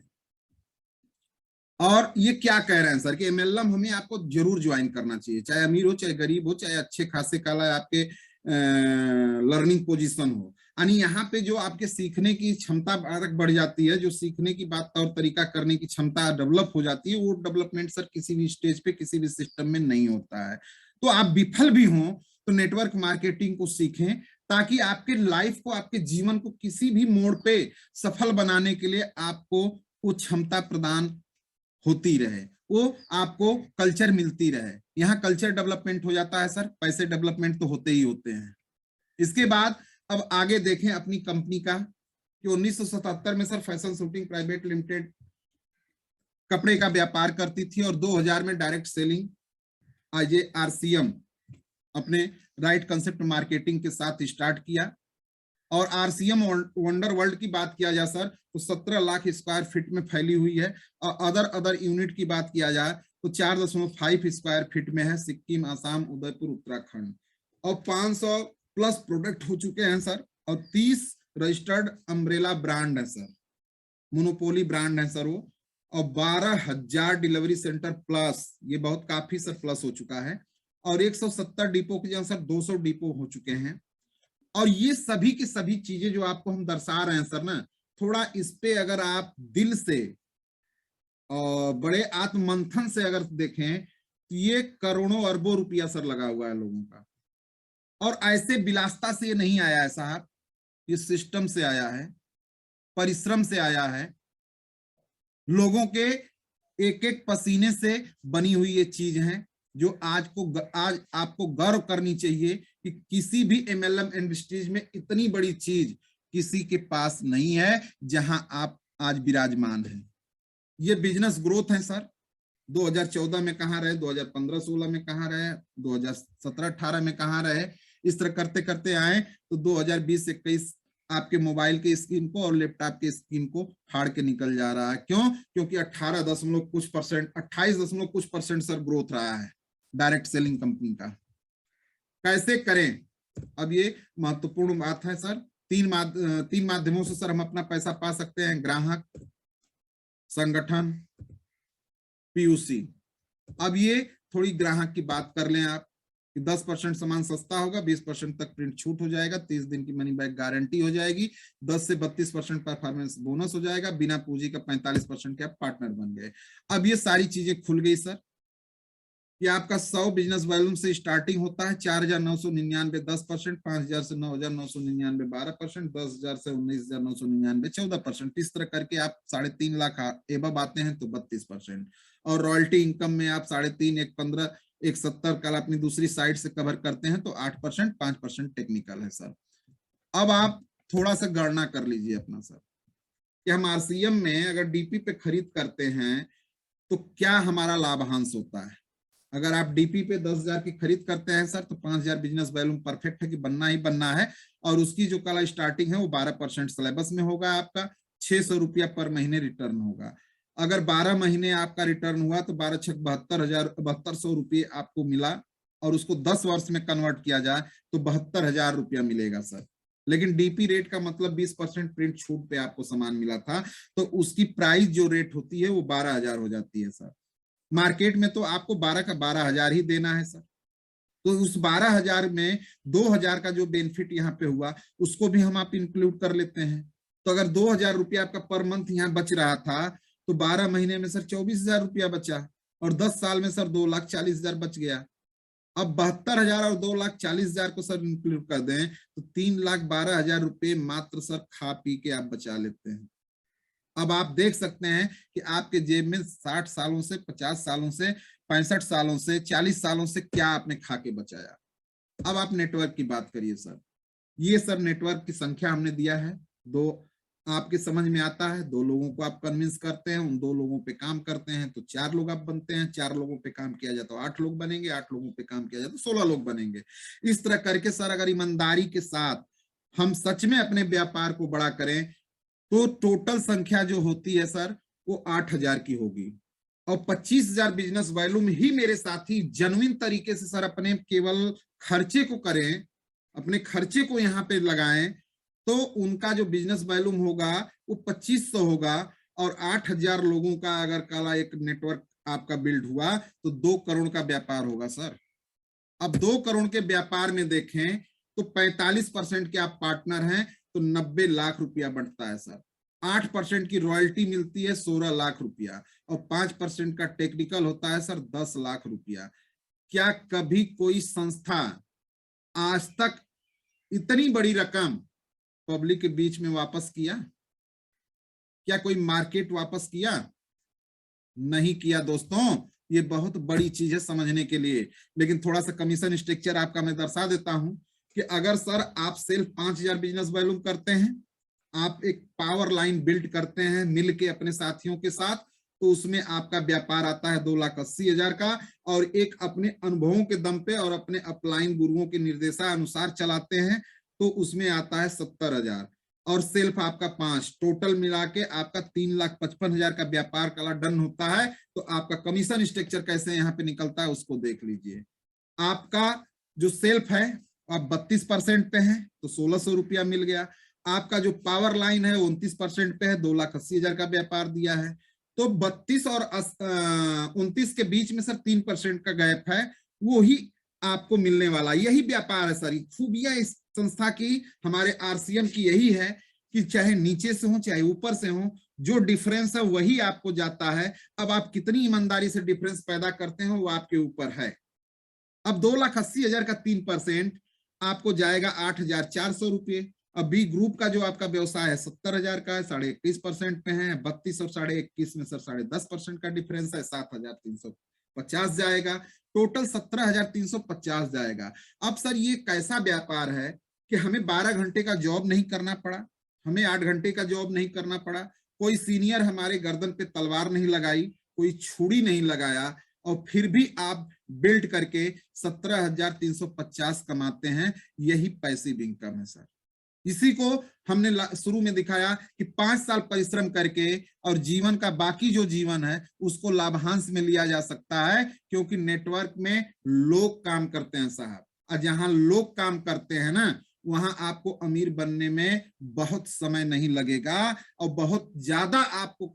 और ये क्या कह रहे हैं सर कि एमएलएम हमें आपको जरूर ज्वाइन करना चाहिए, चाहे अमीर हो चाहे गरीब हो, चाहे अच्छे खासे काला आपके लर्निंग पोजीशन हो। यानी यहाँ पे जो आपके सीखने की क्षमता बढ़ जाती है, जो सीखने की बात तौर तरीका करने की क्षमता डेवलप हो जाती है, वो डेवलपमेंट सर किसी भी स्टेज पे किसी भी सिस्टम में नहीं होता है। तो आप विफल भी हों तो नेटवर्क मार्केटिंग को सीखें, ताकि आपके लाइफ को, आपके जीवन को किसी भी मोड़ पे सफल बनाने के लिए आपको वो क्षमता प्रदान होती रहे, वो आपको कल्चर मिलती रहे। यहाँ कल्चर डेवलपमेंट हो जाता है सर, पैसे डेवलपमेंट तो होते ही होते हैं। इसके बाद अब आगे देखें अपनी कंपनी का, कि 1977 में sir fashion shooting private limited कपड़े का व्यापार करती थी, और 2000 में डायरेक्ट सेलिंग RCM अपने राइट कंसेप्ट मार्केटिंग के साथ स्टार्ट किया। और RCM वंडर वर्ल्ड की बात किया जाए सर तो 17 लाख स्क्वायर फीट में फैली हुई है, और अदर यूनिट की बात किया जाए तो 4.5 स्क्वायर फीट में है, सिक्किम, आसाम, उदयपुर, उत्तराखंड। और 500 प्लस प्रोडक्ट हो चुके हैं सर, और 30 रजिस्टर्ड अम्ब्रेला ब्रांड है सर, मोनोपोली ब्रांड है सर वो, और 12,000 डिलीवरी सेंटर प्लस, ये बहुत काफी सर प्लस हो चुका है। और 170 डिपो की जगह सर 200 डिपो हो चुके हैं। और ये सभी की सभी चीजें जो आपको हम दर्शा रहे हैं सर ना, थोड़ा इस पे अगर आप दिल से और बड़े आत्ममंथन से अगर देखें तो ये करोड़ों अरबों रुपया सर लगा हुआ है लोगों का। और ऐसे विलासता से ये नहीं आया है साहब, ये सिस्टम से आया है, परिश्रम से आया है, लोगों के एक एक पसीने से बनी हुई ये चीज है, जो आज आपको गर्व करनी चाहिए कि किसी भी MLM इंडस्ट्रीज में इतनी बड़ी चीज किसी के पास नहीं है जहां आप आज विराजमान हैं। ये बिजनेस ग्रोथ है सर। 2014 में कहां रहे, 2015-16 में कहां रहे, 2017-18 में कहां रहे, इस तरह करते करते आए तो 2020-21 आपके मोबाइल के स्क्रीन को और लैपटॉप के स्क्रीन को फाड़ के निकल जा रहा है। क्यों? क्योंकि 28 कुछ परसेंट सर ग्रोथ रहा है डायरेक्ट सेलिंग कंपनी का। कैसे करें? अब ये महत्वपूर्ण बात है सर। तीन माध्यमों से सर हम अपना पैसा पा सकते हैं, ग्राहक, संगठन, PUC। अब ये थोड़ी ग्राहक की बात कर लें आप कि 10% सामान सस्ता होगा, 20% तक प्रिंट छूट हो जाएगा, 30 दिन की मनी बैक गारंटी हो जाएगी, 10 से 32% परफॉर्मेंस बोनस हो जाएगा, बिना पूंजी का 45% के आप पार्टनर बन गए। अब ये सारी चीजें खुल गई सर कि आपका 100 बिजनेस वॉल्यूम से स्टार्टिंग होता है, 4,999 10%, 5,000 से 9,999 12%, 10,000 से 19,999 14%। इस तरह करके आप 3.5 लाख एबव आते हैं तो 32%। और रॉयल्टी इनकम में आप 3.5, 1.15, 1.70 कल अपनी दूसरी साइड से कवर करते हैं तो 8%, 5% टेक्निकल है सर। अब आप थोड़ा सा गणना कर लीजिए अपना सर कि हम RCM में अगर DP पे खरीद करते हैं तो क्या हमारा लाभांश होता है। अगर आप DP पे 10,000 की खरीद करते हैं सर तो 5,000 बिजनेस वैल्यूम परफेक्ट है कि बनना ही बनना है। और उसकी जो कल स्टार्टिंग है वो 12% सिलेबस में होगा, आपका 600 रुपया पर महीने रिटर्न होगा। अगर 12 महीने आपका रिटर्न हुआ तो 12 छक 72,000 रुपये आपको मिला, और उसको 10 वर्ष में कन्वर्ट किया जाए तो 72,000 रुपया मिलेगा सर। लेकिन DP रेट का मतलब 20% प्रिंट छूट पे आपको सामान मिला था, तो उसकी प्राइस जो रेट होती है वो 12,000 हो जाती है सर। मार्केट में तो आपको 12 का 12,000 ही देना है सर। तो उस 12,000 में 2,000 का जो बेनिफिट यहाँ पे हुआ उसको भी हम आप इंक्लूड कर लेते हैं। तो अगर 2,000 रुपया आपका पर मंथ यहाँ बच रहा था तो 12 महीने में सर 24,000 रुपया बचा, और 10 साल में सर 2,40,000 बच गया। अब 72,000 और 2,40,000 को सर इंक्लूड कर दें तो 3,12,000 रुपये मात्र सर खा पी के आप बचा लेते हैं। अब आप देख सकते हैं कि आपके जेब में 60 सालों से, 50 सालों से, 65 सालों से, 40 सालों से क्या आपने खा के बचाया। अब आप नेटवर्क की बात करिए सर। ये सर नेटवर्क की संख्या हमने दिया है, दो आपके समझ में आता है, 2 लोगों को आप कन्विंस करते हैं, उन 2 लोगों पे काम करते हैं तो 4 लोग आप बनते हैं, 4 लोगों पे काम किया जाए तो 8 लोग बनेंगे, 8 लोगों पे काम किया जाए तो 16 लोग बनेंगे। इस तरह करके सर अगर ईमानदारी के साथ हम सच में अपने व्यापार को बड़ा करें तो टोटल संख्या जो होती है सर वो 8,000 की होगी, और 25,000 बिजनेस वॉल्यूम ही मेरे साथी जेन्युइन तरीके से सर अपने केवल खर्चे को करें, अपने खर्चे को यहाँ पे लगाएं, तो उनका जो बिजनेस वॉल्यूम होगा वो 2,500 होगा, और 8,000 लोगों का अगर कल एक नेटवर्क आपका बिल्ड हुआ तो 2 करोड़ का व्यापार होगा सर। अब 2 करोड़ के व्यापार में देखें तो 45% के आप पार्टनर हैं तो 90 लाख रुपया बढ़ता है सर। 8% की रॉयल्टी मिलती है 16 लाख रुपया, और 5% का टेक्निकल होता है सर 10 लाख रुपया। क्या कभी कोई संस्था आज तक इतनी बड़ी रकम पब्लिक के बीच में वापस किया? क्या कोई मार्केट वापस किया? नहीं किया दोस्तों। ये बहुत बड़ी चीज है समझने के लिए। लेकिन थोड़ा सा कमीशन स्ट्रक्चर आपका मैं दर्शा देता हूं कि अगर सर आप सेल्फ 5,000 बिजनेस वॉल्यूम करते हैं, आप एक पावर लाइन बिल्ड करते हैं मिल के अपने साथियों के साथ, तो उसमें आपका व्यापार आता है 2,80,000 का, और एक अपने अनुभवों के दम पे और अपने अपलाइन गुरुओं के निर्देशानुसार चलाते हैं तो उसमें आता है 70,000, और सेल्फ आपका 5, टोटल मिला के आपका 3,55,000 का व्यापार कला डन होता है। तो आपका कमीशन स्ट्रक्चर कैसे यहाँ पे निकलता है उसको देख लीजिए। आपका जो सेल्फ है आप 32% पे है तो 1,600 रुपया मिल गया। आपका जो पावर लाइन है 29% पे है, 2,80,000 का व्यापार दिया है। तो 32 और 29 के बीच में सर 3% का गैप है, वो ही आपको मिलने वाला यही व्यापार है सर। खूबियां इस संस्था की, हमारे आरसीएम की यही है कि चाहे नीचे से हो चाहे ऊपर से हो, जो डिफरेंस है वही आपको जाता है। अब आप कितनी ईमानदारी से डिफरेंस पैदा करते हो वो आपके ऊपर है। अब 2,80,000 का 3% आपको जाएगा 8,400 रुपये। अब बी ग्रुप का जो आपका व्यवसाय है 70,000 का है, 21% पे है। 32 और 21.5 में सर 10.5% का डिफरेंस है, 7,350 जाएगा। टोटल 17,350 जाएगा। अब सर ये कैसा व्यापार है कि हमें 12 घंटे का जॉब नहीं करना पड़ा, हमें 8 घंटे का जॉब नहीं करना पड़ा, कोई सीनियर हमारे गर्दन पे तलवार नहीं लगाई, कोई छुरी नहीं लगाया, और फिर भी आप बिल्ड करके 17,350 कमाते हैं। यही पैसिव इनकम है सर। इसी को हमने शुरू में दिखाया कि 5 साल परिश्रम करके और जीवन का बाकी जो जीवन है उसको लाभांश में लिया जा सकता है, क्योंकि नेटवर्क में लोग काम करते हैं साहब। और जहां लोग काम करते हैं ना, वहां आपको अमीर बनने में बहुत समय नहीं लगेगा और बहुत ज्यादा आपको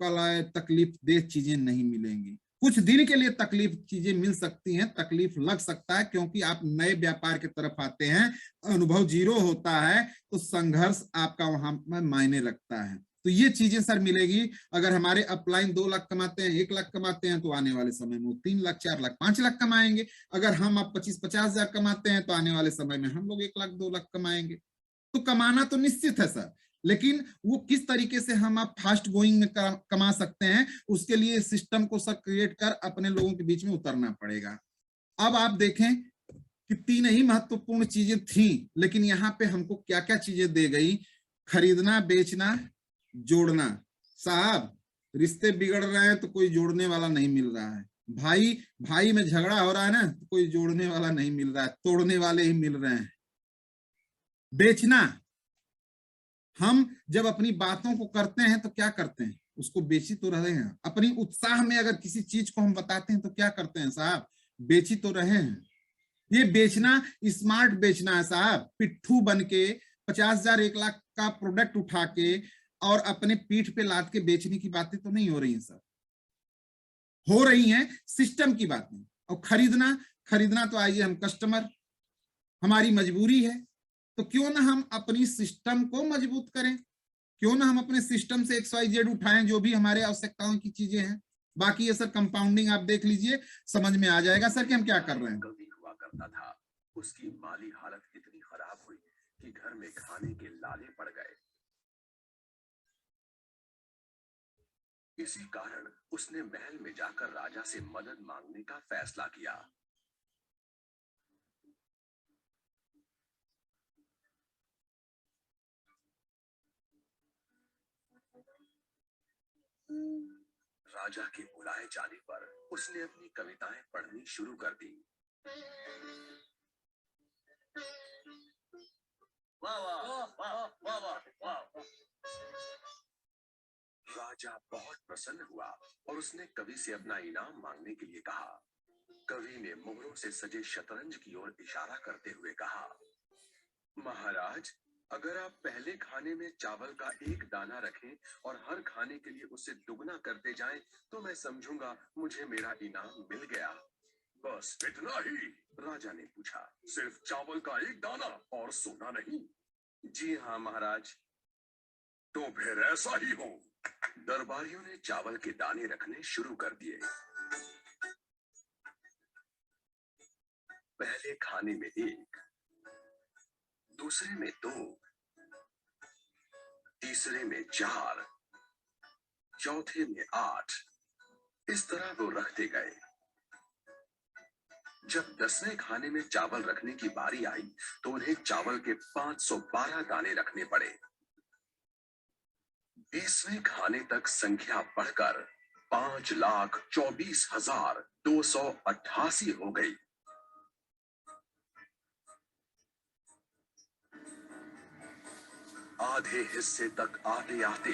तकलीफ दे चीजें नहीं मिलेंगी। कुछ दिन के लिए तकलीफ चीजें मिल सकती हैं, तकलीफ लग सकता है, क्योंकि आप नए व्यापार की तरफ आते हैं, अनुभव जीरो होता है, तो संघर्ष आपका वहां में मायने रखता है। तो ये चीजें सर मिलेगी। अगर हमारे अपलाइन 2 लाख कमाते हैं, 1 लाख कमाते हैं, तो आने वाले समय में 3 लाख, 4 लाख, 5 लाख कमाएंगे। अगर हम अब 25-50 हजार कमाते हैं तो आने वाले समय में हम लोग 1 लाख 2 लाख कमाएंगे। तो कमाना तो निश्चित है सर, लेकिन वो किस तरीके से हम आप फास्ट गोइंग में कमा सकते हैं, उसके लिए सिस्टम को सर क्रिएट कर अपने लोगों के बीच में उतरना पड़ेगा। अब आप देखें कि 3 ही महत्वपूर्ण चीजें थी, लेकिन यहाँ पे हमको क्या क्या चीजें दे गई। खरीदना, बेचना, जोड़ना। साहब रिश्ते बिगड़ रहे हैं तो कोई जोड़ने वाला नहीं मिल रहा है। भाई भाई में झगड़ा हो रहा है ना, तो कोई जोड़ने वाला नहीं मिल रहा है, तोड़ने वाले ही मिल रहे हैं। बेचना, हम जब अपनी बातों को करते हैं तो क्या करते हैं, उसको बेची तो रहे हैं। अपनी उत्साह में अगर किसी चीज को हम बताते हैं तो क्या करते हैं साहब, बेची तो रहे हैं। ये बेचना स्मार्ट बेचना है साहब। पिट्ठू बन के 50,000 1 लाख का प्रोडक्ट उठा के और अपने पीठ पे लाद के बेचने की बातें तो नहीं हो रही हैं सर, हो रही हैं सिस्टम की बातें। और खरीदना तो आइए हम कस्टमर, हमारी मजबूरी है, तो क्यों ना हम अपनी सिस्टम को मजबूत करें, क्यों ना हम अपने सिस्टम से XYZ उठाएं, जो भी हमारे आवश्यकताओं की चीजें हैं। बाकी ये सर कंपाउंडिंग आप देख लीजिए, समझ में आ जाएगा सर कि हम क्या कर रहे हैं। कवि हुआ करता था, उसकी माली हालत इतनी खराब हुई कि घर में खाने के लाले पड़ गए। इसी कारण उसने महल में जाकर राजा से मदद मांगने का फैसला किया। राजा के बुलाए जाने पर उसने अपनी कविताएं पढ़नी शुरू कर दी। वाह वाह वाह वाह वाह वाह। राजा बहुत प्रसन्न हुआ और उसने कवि से अपना इनाम मांगने के लिए कहा। कवि ने मोहरों से सजे शतरंज की ओर इशारा करते हुए कहा, महाराज, अगर आप पहले खाने में चावल का एक दाना रखें और हर खाने के लिए उसे दुगना करते जाएं, तो मैं समझूंगा मुझे मेरा इनाम मिल गया। बस इतना ही? राजा ने पूछा। सिर्फ चावल का एक दाना और सोना नहीं? जी हाँ महाराज। तो फिर ऐसा ही हो। दरबारियों ने चावल के दाने रखने शुरू कर दिए। पहले खाने में 1, दूसरे में 2, तीसरे में 4, चौथे में 8। इस तरह वो रखते गए। जब 10वें खाने में चावल रखने की बारी आई तो उन्हें चावल के 512 दाने रखने पड़े। 20वें खाने तक संख्या बढ़कर 5,24,288 हो गई। आधे हिस्से तक आते आते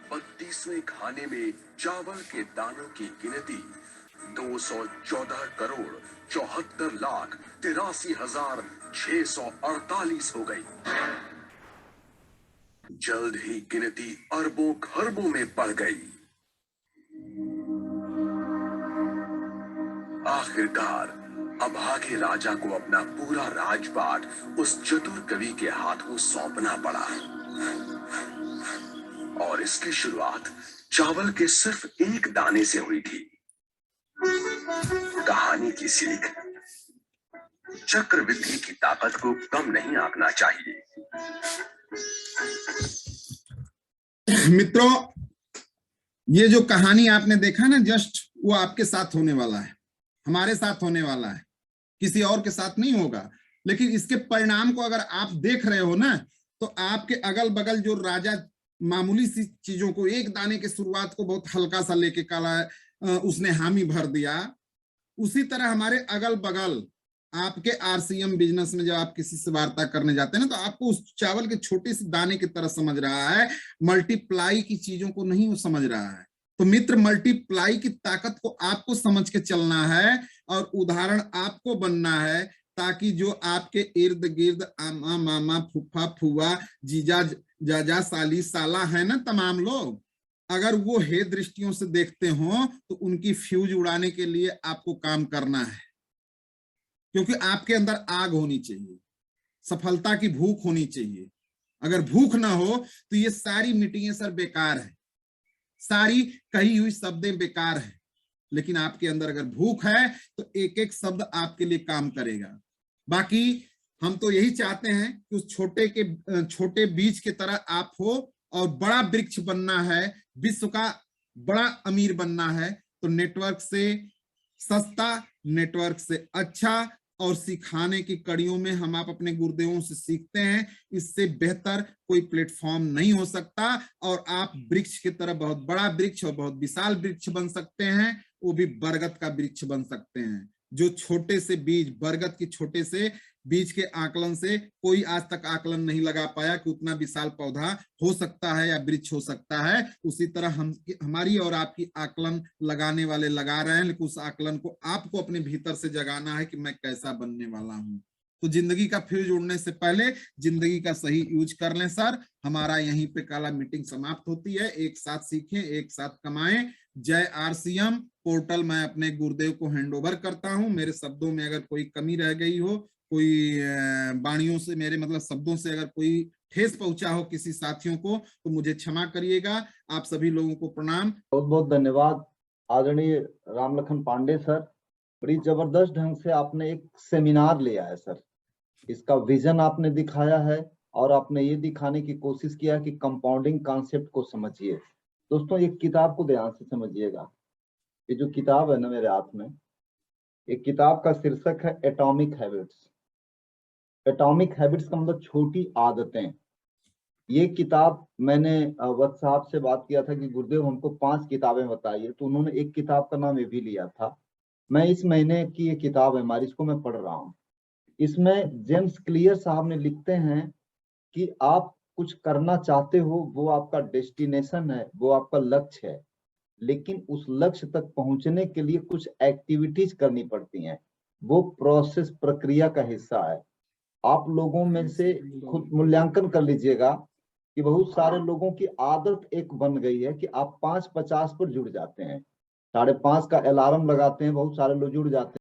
32वें खाने में चावल के दानों की गिनती 214,74,83,648 हो गई। जल्द ही गिनती अरबों खरबों में बढ़ गई। आखिरकार अभागे राजा को अपना पूरा राजपाट उस चतुर कवि के हाथों सौंपना पड़ा और इसकी शुरुआत चावल के सिर्फ एक दाने से हुई थी। कहानी की सीख, चक्रवृद्धि की ताकत को कम नहीं आंकना चाहिए। मित्रों, ये जो कहानी आपने देखा ना, जस्ट वो आपके साथ होने वाला है, हमारे साथ होने वाला है, किसी और के साथ नहीं होगा। लेकिन इसके परिणाम को अगर आप देख रहे हो ना, तो आपके अगल बगल जो राजा मामूली सी चीजों को, एक दाने के शुरुआत को बहुत हल्का सा लेके काला उसने हामी भर दिया, उसी तरह हमारे अगल बगल आपके RCM बिजनेस में जब आप किसी से वार्ता करने जाते हैं ना, तो आपको उस चावल के छोटे से दाने की तरह समझ रहा है, मल्टीप्लाई की चीजों को नहीं वो समझ रहा है। तो मित्र, मल्टीप्लाई की ताकत को आपको समझ के चलना है और उदाहरण आपको बनना है, ताकि जो आपके इर्द गिर्द आमा मामा फूफा फुआ जीजा जाजा साली साला है ना, तमाम लोग, अगर वो हे दृष्टियों से देखते हो तो उनकी फ्यूज उड़ाने के लिए आपको काम करना है। क्योंकि आपके अंदर आग होनी चाहिए, सफलता की भूख होनी चाहिए। अगर भूख ना हो तो ये सारी मीटिंगें सर बेकार है, सारी कही हुई शब्दें बेकार है। लेकिन आपके अंदर अगर भूख है तो एक एक शब्द आपके लिए काम करेगा। बाकी हम तो यही चाहते हैं कि उस छोटे बीज की तरह आप हो और बड़ा वृक्ष बनना है, विश्व का बड़ा अमीर बनना है। तो नेटवर्क से सस्ता, नेटवर्क से अच्छा और सिखाने की कड़ियों में हम आप अपने गुरुदेवों से सीखते हैं, इससे बेहतर कोई प्लेटफॉर्म नहीं हो सकता। और आप वृक्ष की तरह बहुत बड़ा वृक्ष और बहुत विशाल वृक्ष बन सकते हैं, वो भी बरगद का वृक्ष बन सकते हैं। जो छोटे से बीज, बरगद की छोटे से बीज के आकलन से कोई आज तक आकलन नहीं लगा पाया कि उतना विशाल पौधा हो सकता है या वृक्ष हो सकता है, उसी तरह हमारी और आपकी आकलन लगाने वाले लगा रहे हैं। लेकिन उस आकलन को आपको अपने भीतर से जगाना है कि मैं कैसा बनने वाला हूं। तो जिंदगी का फ्यूज उड़ने से पहले जिंदगी का सही यूज कर लें सर। हमारा यहीं पे काला मीटिंग समाप्त होती है। एक साथ सीखें, एक साथ कमाएं। जय RCM पोर्टल मैं अपने गुरुदेव को हैंडओवर करता हूं। मेरे शब्दों में अगर कोई कमी रह गई हो, कोई वाणियों से, मेरे मतलब शब्दों से अगर कोई ठेस पहुंचा हो किसी साथियों को तो मुझे क्षमा करिएगा। आप सभी लोगों को प्रणाम। बहुत बहुत धन्यवाद आदरणीय रामलखन पांडे सर। बड़ी जबरदस्त ढंग से आपने एक सेमिनार लिया है सर, इसका विजन आपने दिखाया है और आपने ये दिखाने की कोशिश किया कि कंपाउंडिंग कॉन्सेप्ट को समझिए। दोस्तों एक किताब को ध्यान से समझिएगा, ये जो किताब है ना मेरे हाथ में, एक किताब का शीर्षक है एटॉमिक हैबिट्स। एटॉमिक हैबिट्स का मतलब छोटी आदतें। ये किताब मैंने वत्स साहब से बात किया था कि गुरुदेव हमको 5 किताबें बताइए, तो उन्होंने एक किताब का नाम ये भी लिया था। मैं इस महीने की ये किताब है हमारी, इसको मैं पढ़ रहा हूँ। इसमें जेम्स क्लियर साहब ने लिखते हैं कि आप कुछ करना चाहते हो, वो आपका डेस्टिनेशन है, वो आपका लक्ष्य है, लेकिन उस लक्ष्य तक पहुंचने के लिए कुछ एक्टिविटीज करनी पड़ती हैं। वो प्रोसेस, प्रक्रिया का हिस्सा है। आप लोगों में से खुद मूल्यांकन कर लीजिएगा कि बहुत सारे लोगों की आदत एक बन गई है कि आप 5:50 पर जुड़ जाते हैं, 5:30 का अलार्म लगाते हैं, बहुत सारे लोग जुड़ जाते हैं।